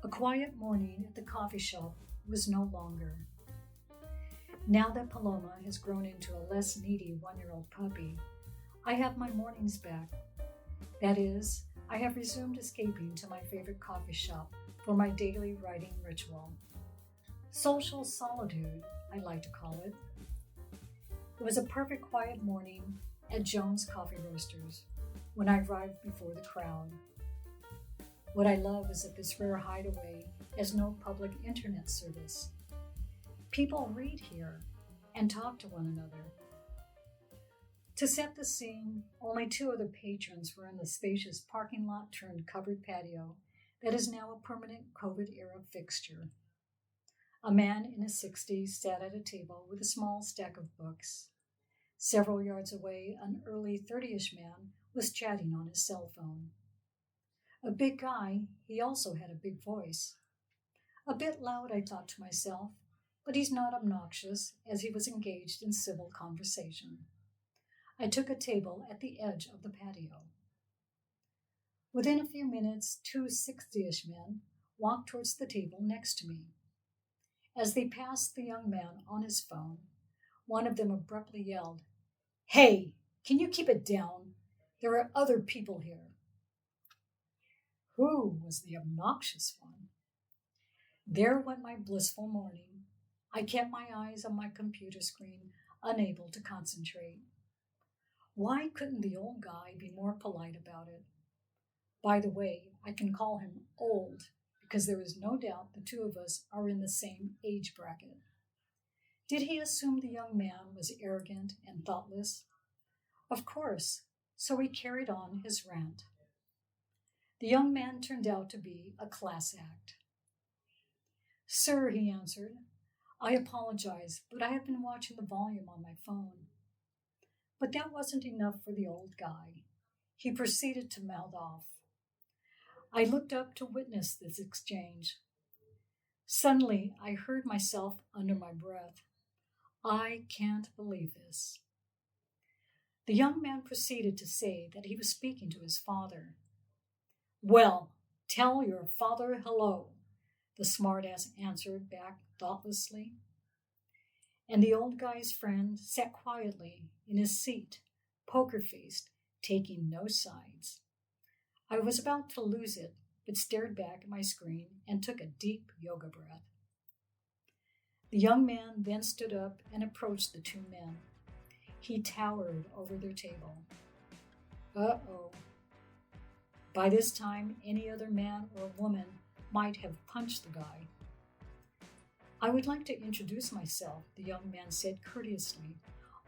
A quiet morning at the coffee shop was no longer. Now that Paloma has grown into a less needy 1-year-old puppy, I have my mornings back. That is, I have resumed escaping to my favorite coffee shop for my daily writing ritual. Social solitude, I like to call it. It was a perfect quiet morning at Jones Coffee Roasters when I arrived before the crowd. What I love is that this rare hideaway has no public internet service. People read here and talk to one another. To set the scene, only 2 other patrons were in the spacious parking lot turned covered patio that is now a permanent COVID-era fixture. A man in his 60s sat at a table with a small stack of books. Several yards away, an early 30-ish man was chatting on his cell phone. A big guy, he also had a big voice. A bit loud, I thought to myself, but he's not obnoxious as he was engaged in civil conversation. I took a table at the edge of the patio. Within a few minutes, 2 60-ish men walked towards the table next to me. As they passed the young man on his phone, one of them abruptly yelled, "Hey, can you keep it down? There are other people here." Who was the obnoxious one? There went my blissful morning. I kept my eyes on my computer screen, unable to concentrate. Why couldn't the old guy be more polite about it? By the way, I can call him old because there is no doubt the 2 of us are in the same age bracket. Did he assume the young man was arrogant and thoughtless? Of course, so he carried on his rant. The young man turned out to be a class act. "Sir," he answered, "I apologize, but I have been watching the volume on my phone." But that wasn't enough for the old guy. He proceeded to mouth off. I looked up to witness this exchange. Suddenly, I heard myself under my breath. I can't believe this. The young man proceeded to say that he was speaking to his father. "Well, tell your father hello," the smartass answered back thoughtlessly. And the old guy's friend sat quietly in his seat, poker-faced, taking no sides. I was about to lose it, but stared back at my screen and took a deep yoga breath. The young man then stood up and approached the 2 men. He towered over their table. Uh-oh. By this time, any other man or woman might have punched the guy. "I would like to introduce myself," the young man said courteously,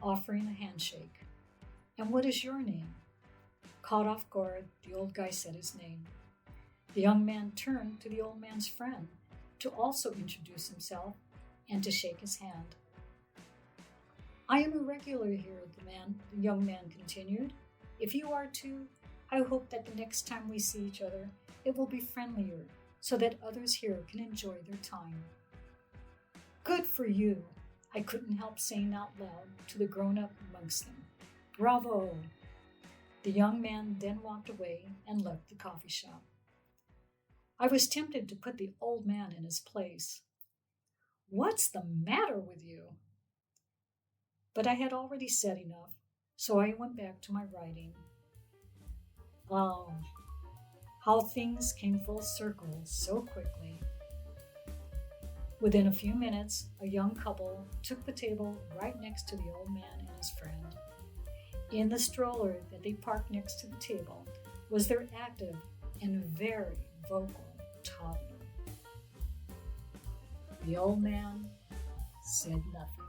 offering a handshake. "And what is your name?" Caught off guard, the old guy said his name. The young man turned to the old man's friend to also introduce himself and to shake his hand. "I am a regular here," the young man continued. "If you are too, I hope that the next time we see each other, it will be friendlier so that others here can enjoy their time." "Good for you," I couldn't help saying out loud to the grown-up amongst them. "Bravo." The young man then walked away and left the coffee shop. I was tempted to put the old man in his place. "What's the matter with you?" But I had already said enough, so I went back to my writing. Oh, how things came full circle so quickly. Within a few minutes, a young couple took the table right next to the old man and his friend. In the stroller that they parked next to the table was their active and very vocal toddler. The old man said nothing.